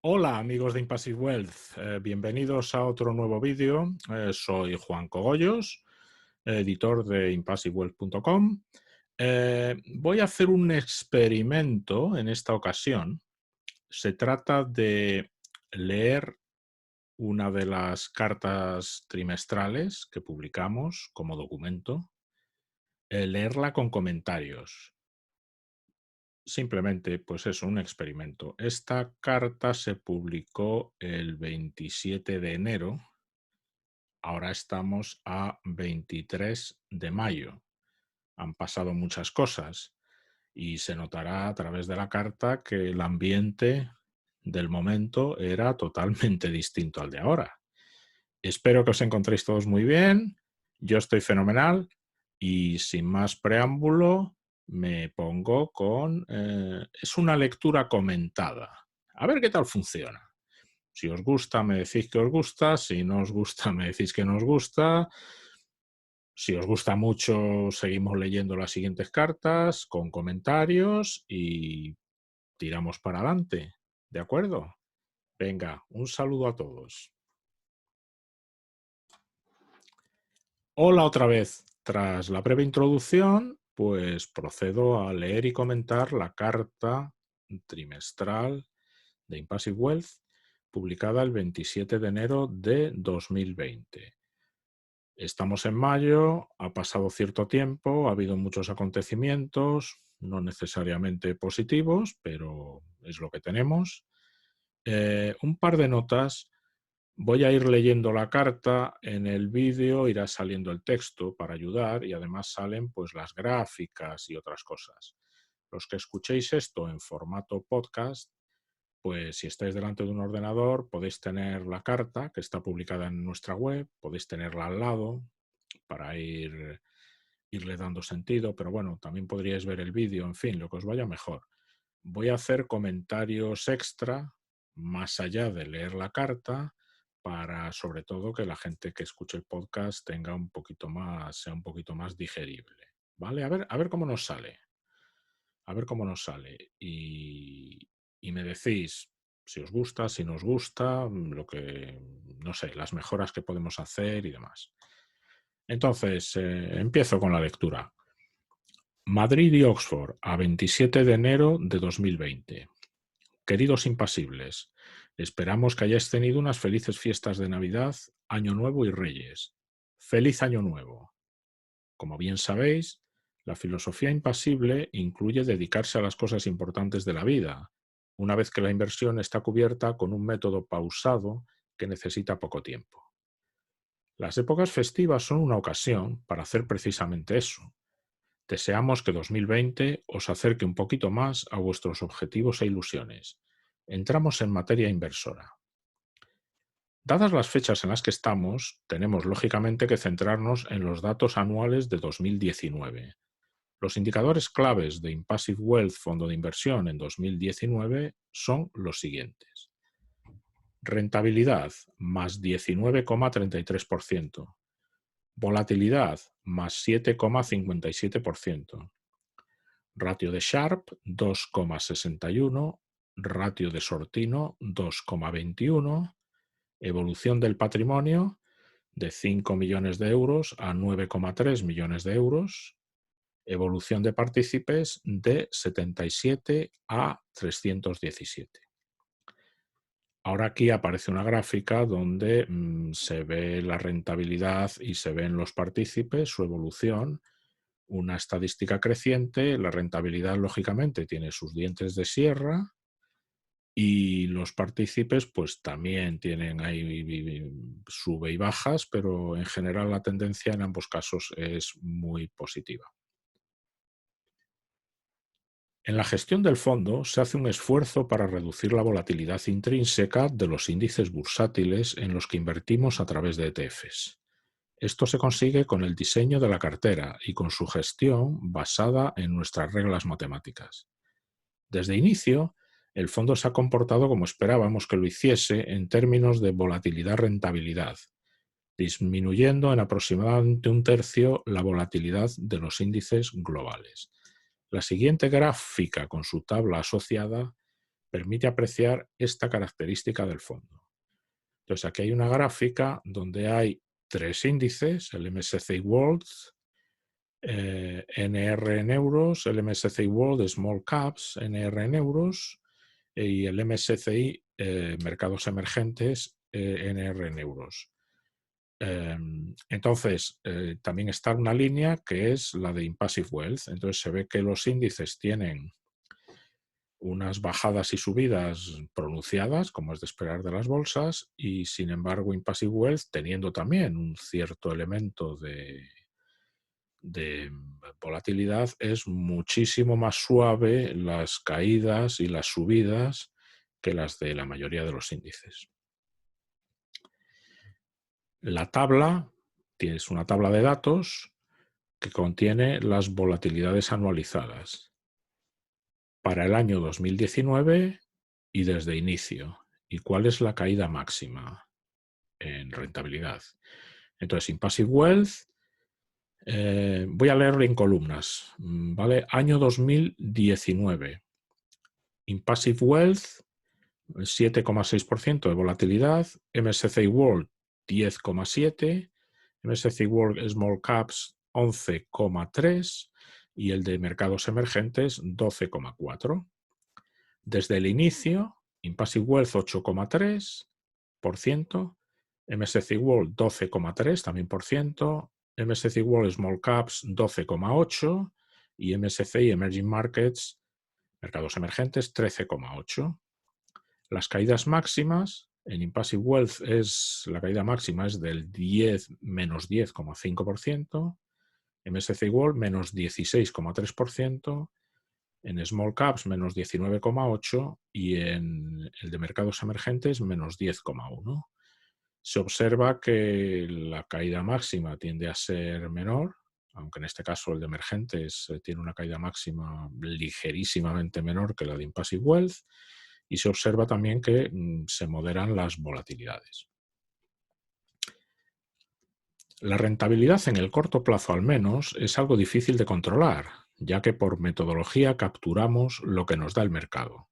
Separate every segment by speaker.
Speaker 1: Hola amigos de Impassive Wealth, bienvenidos a otro nuevo vídeo. Soy Juan Cogollos, editor de impassivewealth.com. Voy a hacer un experimento en esta ocasión. Se trata de leer una de las cartas trimestrales que publicamos como documento, leerla con comentarios. Simplemente, pues es un experimento. Esta carta se publicó el 27 de enero. Ahora estamos a 23 de mayo. Han pasado muchas cosas y se notará a través de la carta que el ambiente del momento era totalmente distinto al de ahora. Espero que os encontréis todos muy bien. Yo estoy fenomenal y sin más preámbulo me pongo con... es una lectura comentada. A ver qué tal funciona. Si os gusta, me decís que os gusta. Si no os gusta, me decís que no os gusta. Si os gusta mucho, seguimos leyendo las siguientes cartas con comentarios y tiramos para adelante. ¿De acuerdo? Venga, un saludo a todos. Hola otra vez. Tras la breve introducción, pues procedo a leer y comentar la carta trimestral de Impassive Wealth, publicada el 27 de enero de 2020. Estamos en mayo, ha pasado cierto tiempo, ha habido muchos acontecimientos, no necesariamente positivos, pero es lo que tenemos. Un par de notas. Voy a ir leyendo la carta, en el vídeo irá saliendo el texto para ayudar y además salen pues las gráficas y otras cosas. Los que escuchéis esto en formato podcast, pues si estáis delante de un ordenador podéis tener la carta que está publicada en nuestra web, podéis tenerla al lado para irle dando sentido, pero bueno, también podríais ver el vídeo, en fin, lo que os vaya mejor. Voy a hacer comentarios extra más allá de leer la carta para, sobre todo, que la gente que escuche el podcast tenga un poquito más, sea un poquito más digerible. ¿Vale? A ver cómo nos sale. A ver cómo nos sale. Y me decís si os gusta, si no os gusta, lo que, no sé, las mejoras que podemos hacer y demás. Entonces, empiezo con la lectura. Madrid y Oxford, a 27 de enero de 2020. Queridos impasibles, esperamos que hayáis tenido unas felices fiestas de Navidad, Año Nuevo y Reyes. ¡Feliz Año Nuevo! Como bien sabéis, la filosofía impasible incluye dedicarse a las cosas importantes de la vida, una vez que la inversión está cubierta con un método pausado que necesita poco tiempo. Las épocas festivas son una ocasión para hacer precisamente eso. Deseamos que 2020 os acerque un poquito más a vuestros objetivos e ilusiones. Entramos en materia inversora. Dadas las fechas en las que estamos, tenemos lógicamente que centrarnos en los datos anuales de 2019. Los indicadores claves de Impassive Wealth Fondo de Inversión en 2019 son los siguientes. Rentabilidad, más 19,33%. Volatilidad, más 7,57%. Ratio de Sharpe, 2,61. Ratio de Sortino, 2,21. Evolución del patrimonio, de 5 millones de euros a 9,3 millones de euros. Evolución de partícipes, de 77 a 317. Ahora aquí aparece una gráfica donde se ve la rentabilidad y se ven los partícipes, su evolución, una estadística creciente. La rentabilidad, lógicamente, tiene sus dientes de sierra y los partícipes pues también tienen ahí sube y bajas, pero en general la tendencia en ambos casos es muy positiva. En la gestión del fondo se hace un esfuerzo para reducir la volatilidad intrínseca de los índices bursátiles en los que invertimos a través de ETFs. Esto se consigue con el diseño de la cartera y con su gestión basada en nuestras reglas matemáticas. Desde inicio, el fondo se ha comportado como esperábamos que lo hiciese en términos de volatilidad-rentabilidad, disminuyendo en aproximadamente un tercio la volatilidad de los índices globales. La siguiente gráfica con su tabla asociada permite apreciar esta característica del fondo. Entonces, aquí hay una gráfica donde hay 3 índices, el MSCI World, NR en euros, el MSCI World Small Caps, NR en euros, y el MSCI Mercados Emergentes, NR en euros. Entonces, también está una línea que es la de Impassive Wealth. Entonces se ve que los índices tienen unas bajadas y subidas pronunciadas, como es de esperar de las bolsas, y sin embargo Impassive Wealth, teniendo también un cierto elemento de volatilidad, es muchísimo más suave las caídas y las subidas que las de la mayoría de los índices. La tabla es una tabla de datos que contiene las volatilidades anualizadas para el año 2019 y desde inicio. ¿Y cuál es la caída máxima en rentabilidad? Entonces, Impassive Wealth, voy a leerlo en columnas, ¿vale? Año 2019. Impassive Wealth, 7,6% de volatilidad. MSCI World, 10,7%. MSCI World Small Caps, 11,3%. Y el de mercados emergentes, 12,4%. Desde el inicio, Impassive Wealth 8,3%, MSCI World 12,3% también por ciento, MSCI World Small Caps 12,8% y MSCI Emerging Markets, mercados emergentes, 13,8%. Las caídas máximas en Impassive Wealth la caída máxima es del menos 10,5%, MSCI World menos 16,3%, en Small Caps menos 19,8% y en el de mercados emergentes menos 10,1%. Se observa que la caída máxima tiende a ser menor, aunque en este caso el de emergentes tiene una caída máxima ligerísimamente menor que la de Impassive Wealth, y se observa también que se moderan las volatilidades. La rentabilidad en el corto plazo al menos es algo difícil de controlar, ya que por metodología capturamos lo que nos da el mercado.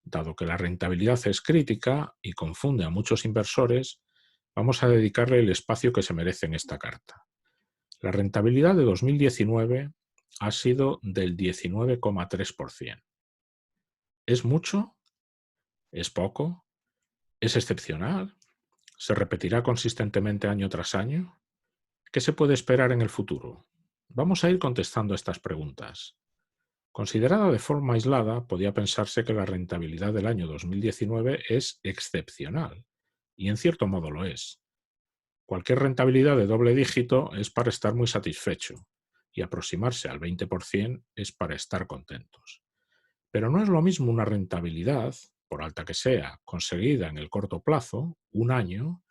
Speaker 1: Dado que la rentabilidad es crítica y confunde a muchos inversores, vamos a dedicarle el espacio que se merece en esta carta. La rentabilidad de 2019 ha sido del 19,3%. ¿Es mucho? ¿Es poco? ¿Es excepcional? ¿Se repetirá consistentemente año tras año? ¿Qué se puede esperar en el futuro? Vamos a ir contestando estas preguntas. Considerada de forma aislada, podía pensarse que la rentabilidad del año 2019 es excepcional, y en cierto modo lo es. Cualquier rentabilidad de doble dígito es para estar muy satisfecho, y aproximarse al 20% es para estar contentos. Pero no es lo mismo una rentabilidad, por alta que sea, conseguida en el corto plazo, un año,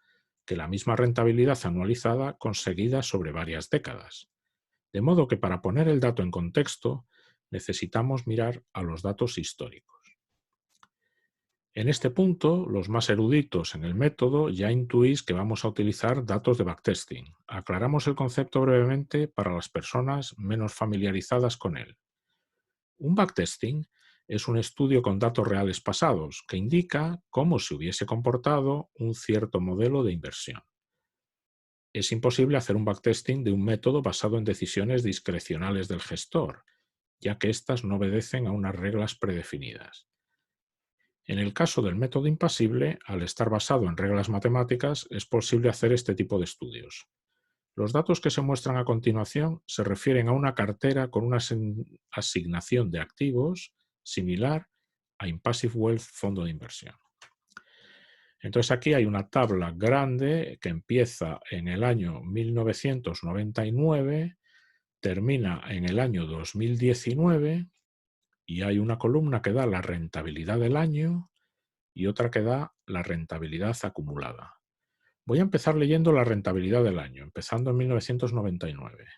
Speaker 1: que la misma rentabilidad anualizada conseguida sobre varias décadas. De modo que para poner el dato en contexto, necesitamos mirar a los datos históricos. En este punto, los más eruditos en el método ya intuís que vamos a utilizar datos de backtesting. Aclaramos el concepto brevemente para las personas menos familiarizadas con él. Un backtesting es un estudio con datos reales pasados que indica cómo se hubiese comportado un cierto modelo de inversión. Es imposible hacer un backtesting de un método basado en decisiones discrecionales del gestor, ya que éstas no obedecen a unas reglas predefinidas. En el caso del método impasible, al estar basado en reglas matemáticas, es posible hacer este tipo de estudios. Los datos que se muestran a continuación se refieren a una cartera con una asignación de activos similar a Impassive Wealth fondo de inversión. Entonces aquí hay una tabla grande que empieza en el año 1999, termina en el año 2019 y hay una columna que da la rentabilidad del año y otra que da la rentabilidad acumulada. Voy a empezar leyendo la rentabilidad del año, empezando en 1999.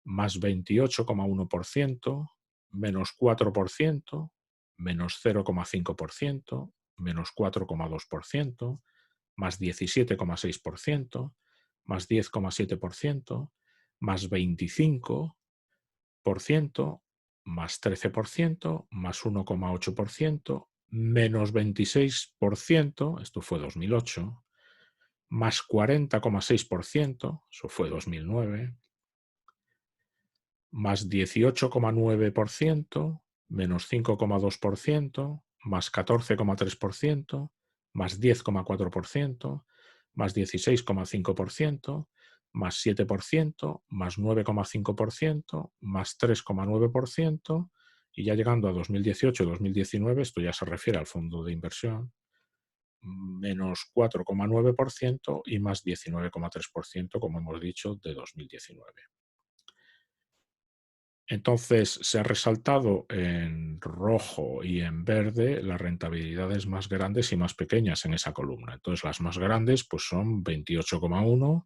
Speaker 1: Más 28,1%, menos 4%, menos 0,5%, menos 4,2%, más 17,6%, más 10,7%, más 25%, más 13%, más 1,8%, menos 26%, esto fue 2008, más 40,6%, eso fue 2009, más 18,9%, menos 5,2%, más 14,3%, más 10,4%, más 16,5%, más 7%, más 9,5%, más 3,9%, y ya llegando a 2018-2019, esto ya se refiere al fondo de inversión, menos 4,9% y más 19,3%, como hemos dicho, de 2019. Entonces, se ha resaltado en rojo y en verde las rentabilidades más grandes y más pequeñas en esa columna. Entonces, las más grandes pues son 28,1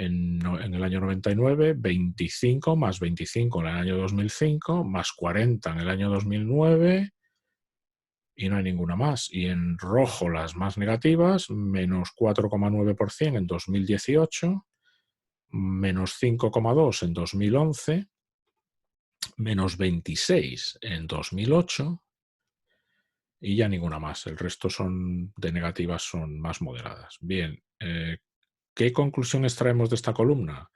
Speaker 1: en el año 99, 25 más 25 en el año 2005, más 40 en el año 2009 y no hay ninguna más. Y en rojo las más negativas, menos 4,9% en 2018, menos 5,2% en 2011, menos 26 en 2008 y ya ninguna más. El resto son de negativas, son más moderadas. Bien, ¿qué conclusión extraemos de esta columna?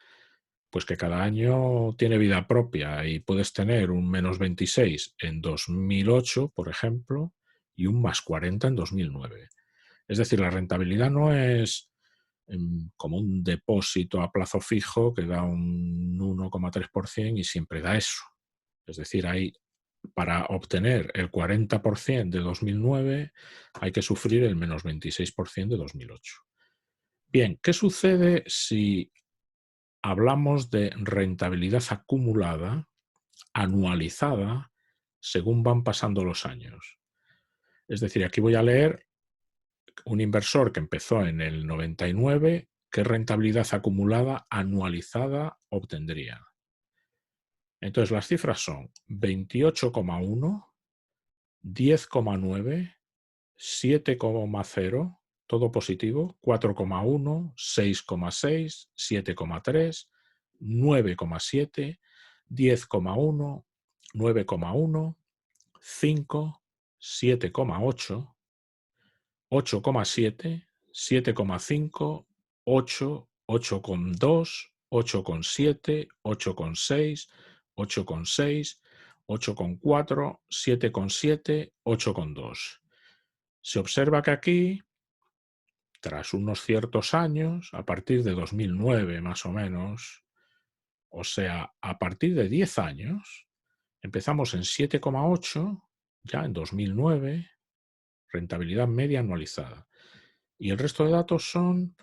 Speaker 1: Pues que cada año tiene vida propia y puedes tener un menos 26 en 2008, por ejemplo, y un más 40 en 2009. Es decir, la rentabilidad no es como un depósito a plazo fijo que da un 1,3% y siempre da eso. Es decir, para obtener el 40% de 2009 hay que sufrir el menos 26% de 2008. Bien, ¿qué sucede si hablamos de rentabilidad acumulada, anualizada, según van pasando los años? Es decir, aquí voy a leer un inversor que empezó en el 99, ¿qué rentabilidad acumulada anualizada obtendría? Entonces, las cifras son 28,1, 10,9, 7,0, todo positivo, 4,1, 6,6, 7,3, 9,7, 10,1, 9,1, 5, 7,8, 8,7, 7,5, 8, 8,2, 8,7, 8,6, 8,6, 8,4, 7,7, 8,2. Se observa que aquí, tras unos ciertos años, a partir de 2009 más o menos, o sea, a partir de 10 años, empezamos en 7,8, ya en 2009, rentabilidad media anualizada. Y el resto de datos son,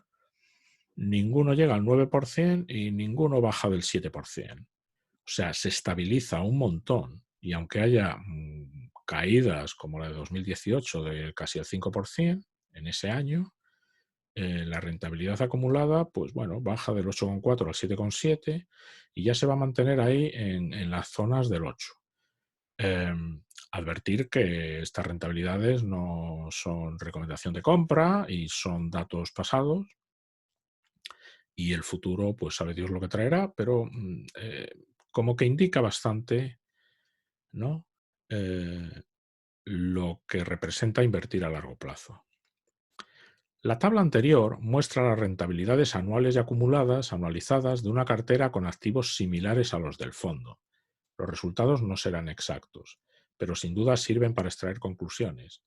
Speaker 1: ninguno llega al 9% y ninguno baja del 7%. O sea, se estabiliza un montón. Y aunque haya caídas como la de 2018 de casi el 5% en ese año, la rentabilidad acumulada, pues bueno, baja del 8,4 al 7,7 y ya se va a mantener ahí en las zonas del 8. Advertir que estas rentabilidades no son recomendación de compra y son datos pasados y el futuro, pues sabe Dios lo que traerá, pero como que indica bastante, ¿no? Lo que representa invertir a largo plazo. La tabla anterior muestra las rentabilidades anuales y acumuladas, anualizadas, de una cartera con activos similares a los del fondo. Los resultados no serán exactos, pero sin duda sirven para extraer conclusiones.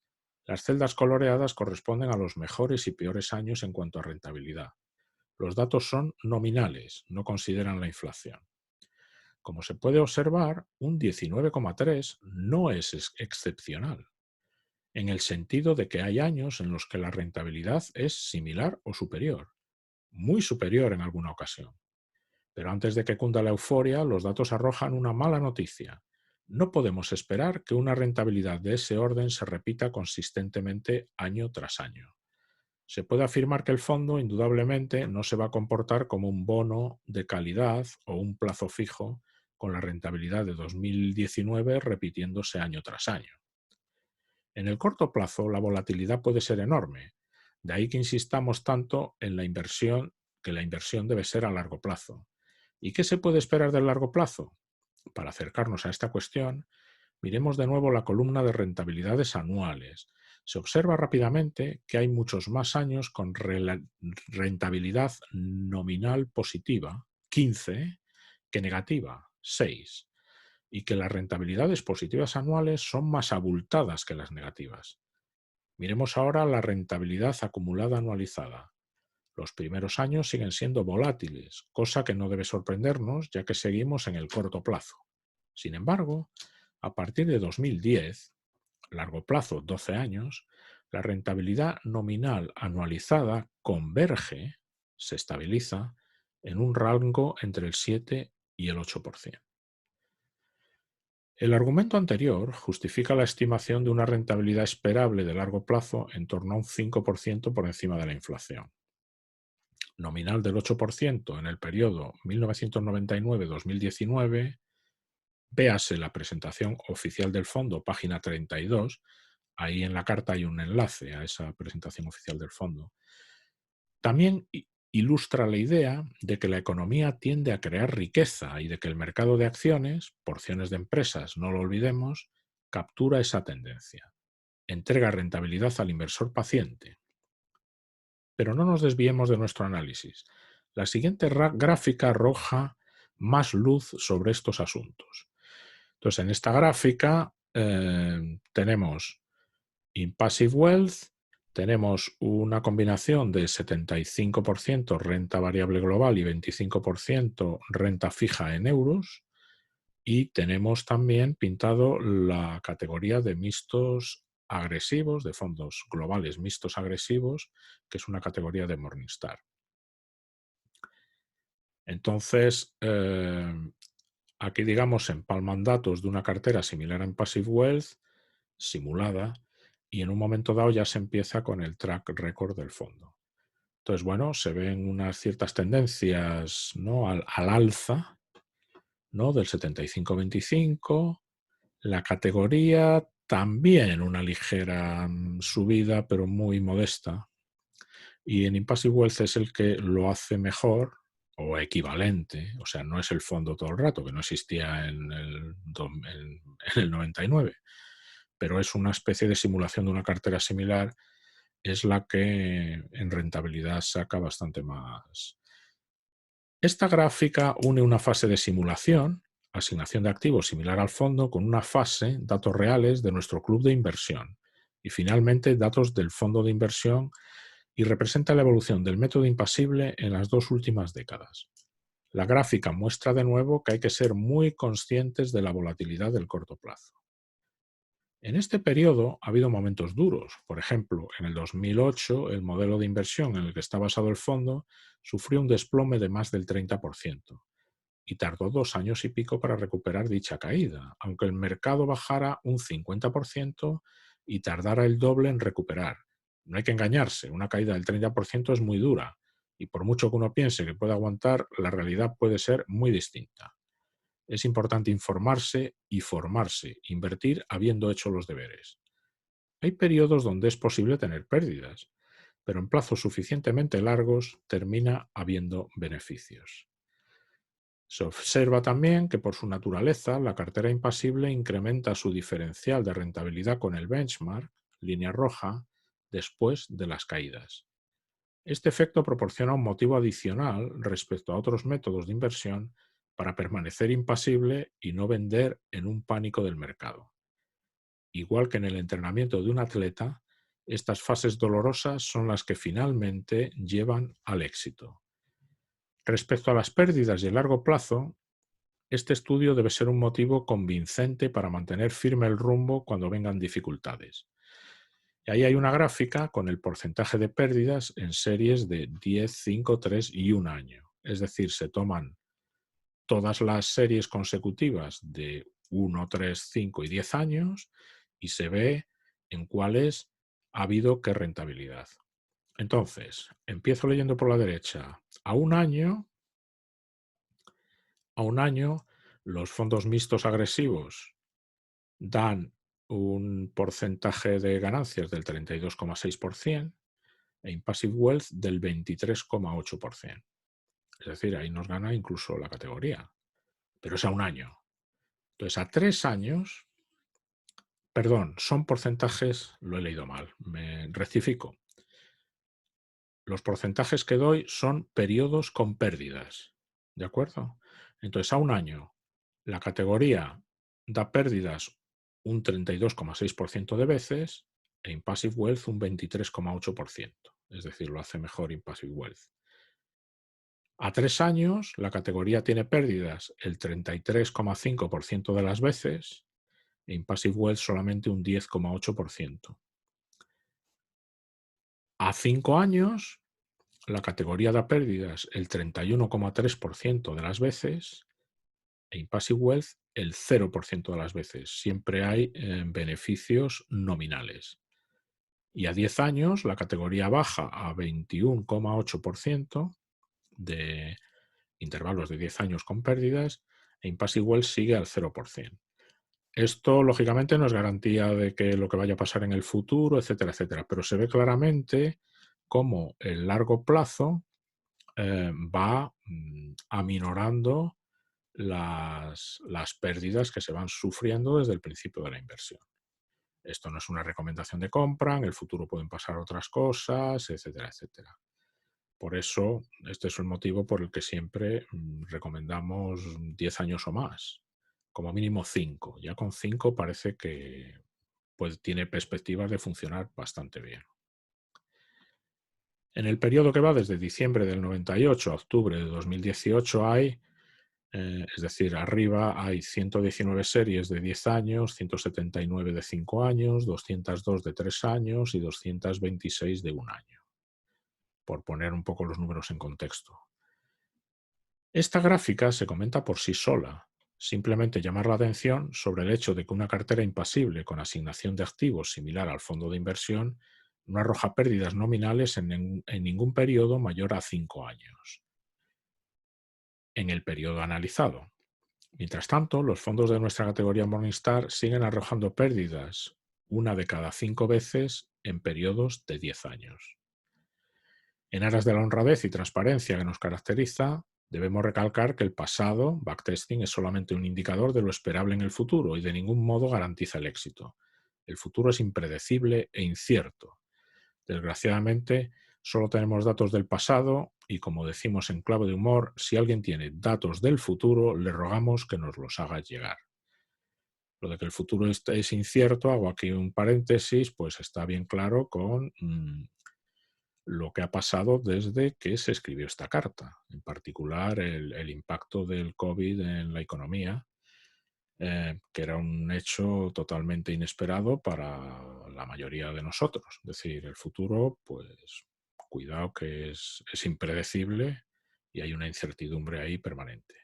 Speaker 1: Las celdas coloreadas corresponden a los mejores y peores años en cuanto a rentabilidad. Los datos son nominales, no consideran la inflación. Como se puede observar, un 19,3 no es excepcional, en el sentido de que hay años en los que la rentabilidad es similar o superior, muy superior en alguna ocasión. Pero antes de que cunda la euforia, los datos arrojan una mala noticia. No podemos esperar que una rentabilidad de ese orden se repita consistentemente año tras año. Se puede afirmar que el fondo, indudablemente, no se va a comportar como un bono de calidad o un plazo fijo con la rentabilidad de 2019 repitiéndose año tras año. En el corto plazo, la volatilidad puede ser enorme. De ahí que insistamos tanto en la inversión, que la inversión debe ser a largo plazo. ¿Y qué se puede esperar del largo plazo? Para acercarnos a esta cuestión, Miremos de nuevo la columna de rentabilidades anuales. Se observa rápidamente que hay muchos más años con rentabilidad nominal positiva, 15, que negativa, 6, y que las rentabilidades positivas anuales son más abultadas que las negativas. Miremos ahora la rentabilidad acumulada anualizada. Los primeros años siguen siendo volátiles, cosa que no debe sorprendernos ya que seguimos en el corto plazo. Sin embargo, a partir de 2010, largo plazo 12 años, la rentabilidad nominal anualizada converge, se estabiliza, en un rango entre el 7 y el 8%. El argumento anterior justifica la estimación de una rentabilidad esperable de largo plazo en torno a un 5% por encima de la inflación. Nominal del 8% en el periodo 1999-2019, véase la presentación oficial del fondo, página 32, ahí en la carta hay un enlace a esa presentación oficial del fondo. También ilustra la idea de que la economía tiende a crear riqueza y de que el mercado de acciones, porciones de empresas, no lo olvidemos, captura esa tendencia. Entrega rentabilidad al inversor paciente. Pero no nos desviemos de nuestro análisis. La siguiente gráfica arroja más luz sobre estos asuntos. Entonces, en esta gráfica tenemos Impassive Wealth, tenemos una combinación de 75% renta variable global y 25% renta fija en euros, y tenemos también pintado la categoría de mixtos agresivos, de fondos globales mixtos agresivos, que es una categoría de Morningstar. Entonces, aquí, digamos, empalman datos de una cartera similar en Passive Wealth, simulada, y en un momento dado ya se empieza con el track record del fondo. Entonces, bueno, se ven unas ciertas tendencias, ¿no?, al alza, ¿no?, del 75-25, la categoría también una ligera subida, pero muy modesta, y en Impassive Wealth es el que lo hace mejor o equivalente, o sea, no es el fondo todo el rato, que no existía en el 99, pero es una especie de simulación de una cartera similar, es la que en rentabilidad saca bastante más. Esta gráfica une una fase de simulación, asignación de activos similar al fondo, con una fase, datos reales de nuestro club de inversión, y finalmente datos del fondo de inversión, y representa la evolución del método impasible en las 2 últimas décadas. La gráfica muestra de nuevo que hay que ser muy conscientes de la volatilidad del corto plazo. En este periodo ha habido momentos duros. Por ejemplo, en el 2008, el modelo de inversión en el que está basado el fondo sufrió un desplome de más del 30% y tardó 2 años y pico para recuperar dicha caída, aunque el mercado bajara un 50% y tardara el doble en recuperar. No hay que engañarse, una caída del 30% es muy dura, y por mucho que uno piense que puede aguantar, la realidad puede ser muy distinta. Es importante informarse y formarse, invertir habiendo hecho los deberes. Hay periodos donde es posible tener pérdidas, pero en plazos suficientemente largos termina habiendo beneficios. Se observa también que por su naturaleza la cartera impasible incrementa su diferencial de rentabilidad con el benchmark, línea roja, después de las caídas. Este efecto proporciona un motivo adicional respecto a otros métodos de inversión para permanecer impasible y no vender en un pánico del mercado. Igual que en el entrenamiento de un atleta, estas fases dolorosas son las que finalmente llevan al éxito. Respecto a las pérdidas y el largo plazo, este estudio debe ser un motivo convincente para mantener firme el rumbo cuando vengan dificultades. Y ahí hay una gráfica con el porcentaje de pérdidas en series de 10, 5, 3 y 1 año. Es decir, se toman todas las series consecutivas de 1, 3, 5 y 10 años y se ve en cuáles ha habido qué rentabilidad. Entonces, empiezo leyendo por la derecha. A un año, los fondos mixtos agresivos dan un porcentaje de ganancias del 32,6% e Impassive Wealth del 23,8%. Es decir, ahí nos gana incluso la categoría, pero es a un año. Entonces, a 3 años, Perdón, son porcentajes, lo he leído mal, me rectifico. Los porcentajes que doy son periodos con pérdidas, ¿de acuerdo? Entonces, a un año, la categoría da pérdidas un 32,6% de veces e Impassive Wealth un 23,8%. Es decir, lo hace mejor Impassive Wealth. A 3 años, la categoría tiene pérdidas el 33,5% de las veces e Impassive Wealth solamente un 10,8%. A 5 años, la categoría da pérdidas el 31,3% de las veces e Impassive Wealth el 0% de las veces. Siempre hay beneficios nominales. Y a 10 años la categoría baja a 21,8% de intervalos de 10 años con pérdidas e Impassive Wealth sigue al 0%. Esto, lógicamente, no es garantía de que lo que vaya a pasar en el futuro, etcétera, etcétera, pero se ve claramente cómo el largo plazo va aminorando las pérdidas que se van sufriendo desde el principio de la inversión. Esto no es una recomendación de compra, en el futuro pueden pasar otras cosas, etcétera, etcétera. Por eso, este es el motivo por el que siempre recomendamos 10 años o más, como mínimo 5. Ya con 5 parece que pues, tiene perspectivas de funcionar bastante bien. En el periodo que va desde diciembre del 98 a octubre de 2018 hay, es decir, arriba hay 119 series de 10 años, 179 de 5 años, 202 de 3 años y 226 de 1 año, por poner un poco los números en contexto. Esta gráfica se comenta por sí sola, simplemente llamar la atención sobre el hecho de que una cartera impasible con asignación de activos similar al fondo de inversión no arroja pérdidas nominales en ningún periodo mayor a 5 años, en el periodo analizado. Mientras tanto, los fondos de nuestra categoría Morningstar siguen arrojando pérdidas una de cada 5 veces en periodos de 10 años. En aras de la honradez y transparencia que nos caracteriza, debemos recalcar que el pasado, backtesting, es solamente un indicador de lo esperable en el futuro y de ningún modo garantiza el éxito. El futuro es impredecible e incierto. Desgraciadamente, solo tenemos datos del pasado y, como decimos en clave de humor, si alguien tiene datos del futuro, le rogamos que nos los haga llegar. Lo de que el futuro es incierto, hago aquí un paréntesis, pues está bien claro con lo que ha pasado desde que se escribió esta carta, en particular el impacto del COVID en la economía, que era un hecho totalmente inesperado para la mayoría de nosotros. Es decir, el futuro, pues cuidado que es impredecible y hay una incertidumbre ahí permanente.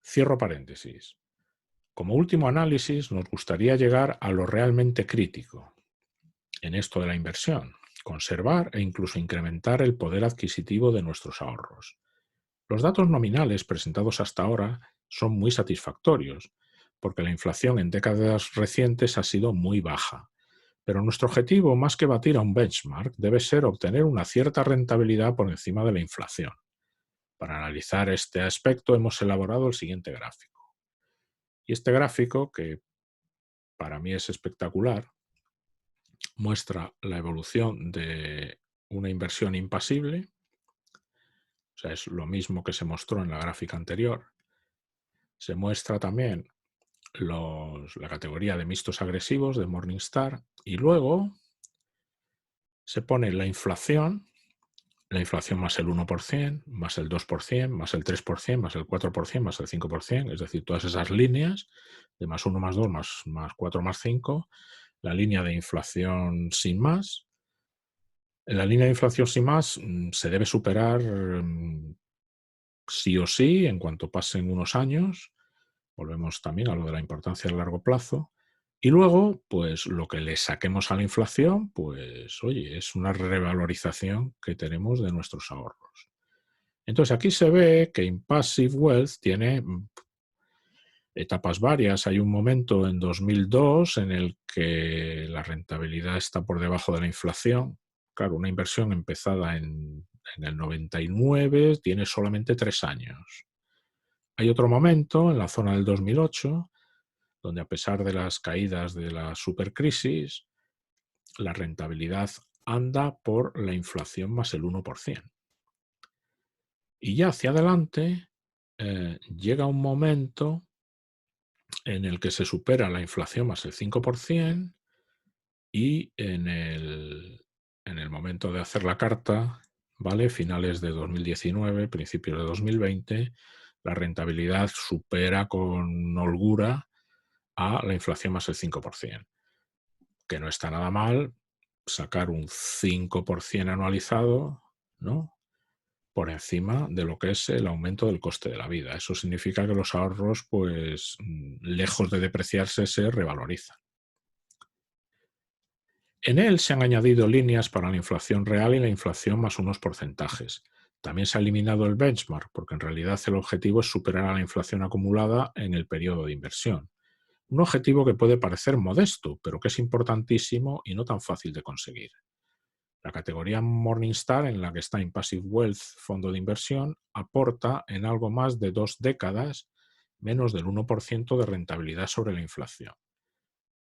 Speaker 1: Cierro paréntesis. Como último análisis, nos gustaría llegar a lo realmente crítico en esto de la inversión, conservar e incluso incrementar el poder adquisitivo de nuestros ahorros. Los datos nominales presentados hasta ahora son muy satisfactorios, porque la inflación en décadas recientes ha sido muy baja. Pero nuestro objetivo, más que batir a un benchmark, debe ser obtener una cierta rentabilidad por encima de la inflación. Para analizar este aspecto hemos elaborado el siguiente gráfico. Y este gráfico, que para mí es espectacular, muestra la evolución de una inversión impasible, o sea, es lo mismo que se mostró en la gráfica anterior. Se muestra también la categoría de mixtos agresivos de Morningstar y luego se pone la inflación más el 1%, más el 2%, más el 3%, más el 4%, más el 5%, es decir, todas esas líneas de más 1, más 2, más 4, más 5, la línea de inflación sin más. En la línea de inflación sin más se debe superar sí o sí en cuanto pasen unos años. Volvemos también a lo de la importancia del largo plazo. Y luego, pues lo que le saquemos a la inflación, pues oye, es una revalorización que tenemos de nuestros ahorros. Entonces aquí se ve que Impassive Wealth tiene etapas varias. Hay un momento en 2002 en el que la rentabilidad está por debajo de la inflación. Claro, una inversión empezada en el 99 tiene solamente 3 años. Hay otro momento en la zona del 2008 donde a pesar de las caídas de la supercrisis, la rentabilidad anda por la inflación más el 1%. Y ya hacia adelante llega un momento en el que se supera la inflación más el 5% y en el momento de hacer la carta, ¿vale? Finales de 2019, principios de 2020, la rentabilidad supera con holgura a la inflación más el 5%, que no está nada mal sacar un 5% anualizado, ¿no? Por encima de lo que es el aumento del coste de la vida. Eso significa que los ahorros, pues, lejos de depreciarse, se revalorizan. En él se han añadido líneas para la inflación real y la inflación más unos porcentajes. También se ha eliminado el benchmark, porque en realidad el objetivo es superar a la inflación acumulada en el periodo de inversión. Un objetivo que puede parecer modesto, pero que es importantísimo y no tan fácil de conseguir. La categoría Morningstar, en la que está Impassive Wealth, fondo de inversión, aporta en algo más de 2 décadas menos del 1% de rentabilidad sobre la inflación.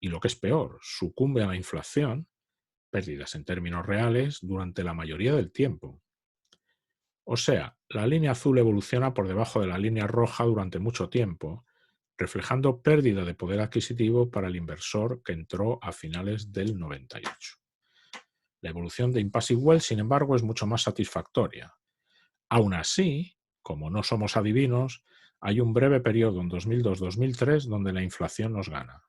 Speaker 1: Y lo que es peor, sucumbe a la inflación, pérdidas en términos reales, durante la mayoría del tiempo. O sea, la línea azul evoluciona por debajo de la línea roja durante mucho tiempo, reflejando pérdida de poder adquisitivo para el inversor que entró a finales del 98. La evolución de Impassive Wealth, sin embargo, es mucho más satisfactoria. Aún así, como no somos adivinos, hay un breve periodo en 2002-2003 donde la inflación nos gana.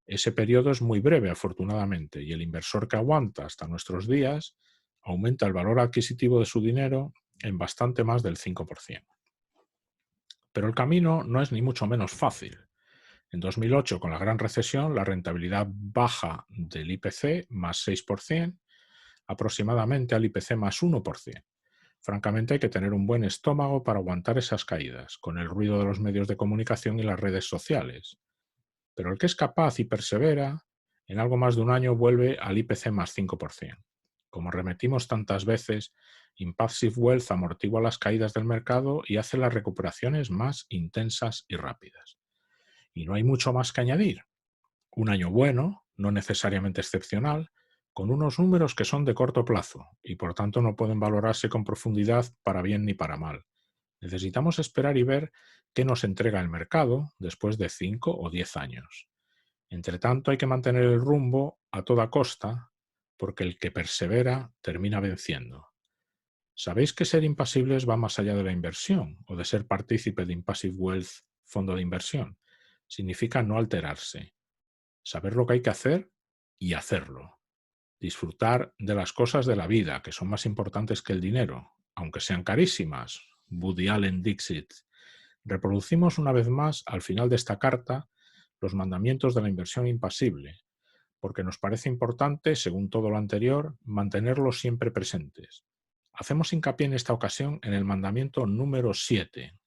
Speaker 1: Ese periodo es muy breve, afortunadamente, y el inversor que aguanta hasta nuestros días aumenta el valor adquisitivo de su dinero en bastante más del 5%. Pero el camino no es ni mucho menos fácil. En 2008, con la gran recesión, la rentabilidad baja del IPC más 6%, aproximadamente al IPC más 1%. Francamente, hay que tener un buen estómago para aguantar esas caídas, con el ruido de los medios de comunicación y las redes sociales. Pero el que es capaz y persevera, en algo más de un año vuelve al IPC más 5%. Como repetimos tantas veces, Impassive Wealth amortigua las caídas del mercado y hace las recuperaciones más intensas y rápidas. Y no hay mucho más que añadir. Un año bueno, no necesariamente excepcional, con unos números que son de corto plazo y por tanto no pueden valorarse con profundidad para bien ni para mal. Necesitamos esperar y ver qué nos entrega el mercado después de 5 o 10 años. Entre tanto, hay que mantener el rumbo a toda costa, porque el que persevera termina venciendo. ¿Sabéis que ser impasibles va más allá de la inversión o de ser partícipe de Impassive Wealth, fondo de inversión? Significa no alterarse, saber lo que hay que hacer y hacerlo. Disfrutar de las cosas de la vida, que son más importantes que el dinero, aunque sean carísimas. Woody Allen Dixit. Reproducimos una vez más, al final de esta carta, los mandamientos de la inversión impasible, porque nos parece importante, según todo lo anterior, mantenerlos siempre presentes. Hacemos hincapié en esta ocasión en el mandamiento número 7.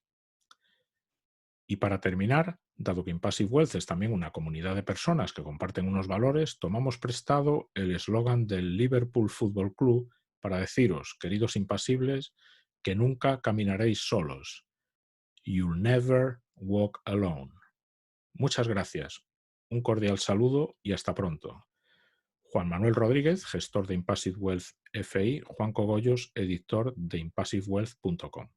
Speaker 1: Y para terminar, dado que Impassive Wealth es también una comunidad de personas que comparten unos valores, tomamos prestado el eslogan del Liverpool Football Club para deciros, queridos impasibles, que nunca caminaréis solos. You'll never walk alone. Muchas gracias. Un cordial saludo y hasta pronto. Juan Manuel Rodríguez, gestor de Impassive Wealth FI, Juan Cogollos, editor de impassivewealth.com.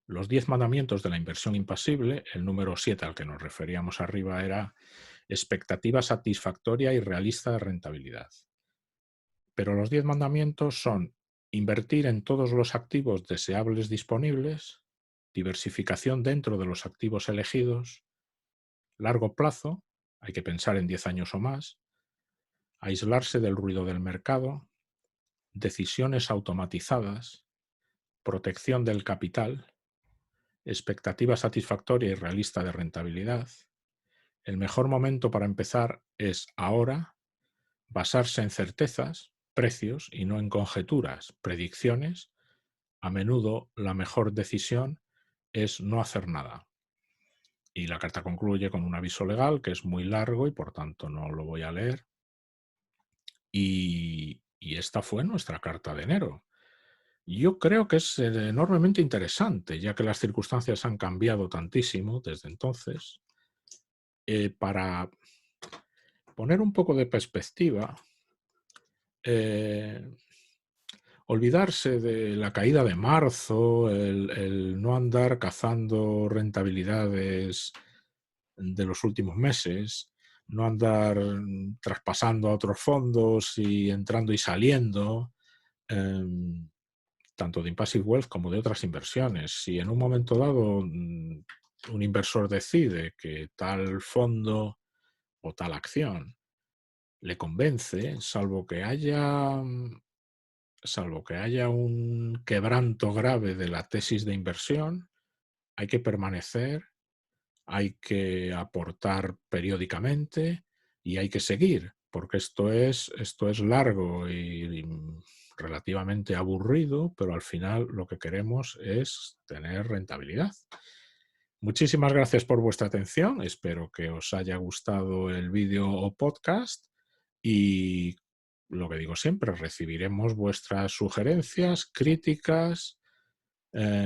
Speaker 1: Los 10 mandamientos de la inversión impasible, el número 7 al que nos referíamos arriba era expectativa satisfactoria y realista de rentabilidad. Pero los 10 mandamientos son invertir en todos los activos deseables disponibles, diversificación dentro de los activos elegidos, largo plazo, hay que pensar en 10 años o más, aislarse del ruido del mercado, decisiones automatizadas, protección del capital, expectativa satisfactoria y realista de rentabilidad. El mejor momento para empezar es ahora, basarse en certezas, precios y no en conjeturas, predicciones. A menudo la mejor decisión es no hacer nada. Y la carta concluye con un aviso legal que es muy largo y por tanto no lo voy a leer. Y esta fue nuestra carta de enero. Yo creo que es enormemente interesante, ya que las circunstancias han cambiado tantísimo desde entonces. Para poner un poco de perspectiva, eh, olvidarse de la caída de marzo, el no andar cazando rentabilidades de los últimos meses, no andar traspasando a otros fondos y entrando y saliendo, tanto de Impassive Wealth como de otras inversiones. Si en un momento dado un inversor decide que tal fondo o tal acción le convence, salvo que haya un quebranto grave de la tesis de inversión, hay que permanecer, hay que aportar periódicamente y hay que seguir, porque esto es largo y relativamente aburrido, pero al final lo que queremos es tener rentabilidad. Muchísimas gracias por vuestra atención, espero que os haya gustado el vídeo o podcast y lo que digo siempre, recibiremos vuestras sugerencias, críticas,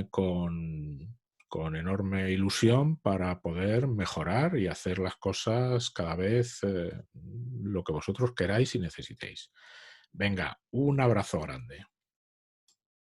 Speaker 1: con enorme ilusión para poder mejorar y hacer las cosas cada vez lo que vosotros queráis y necesitéis. Venga, un abrazo grande.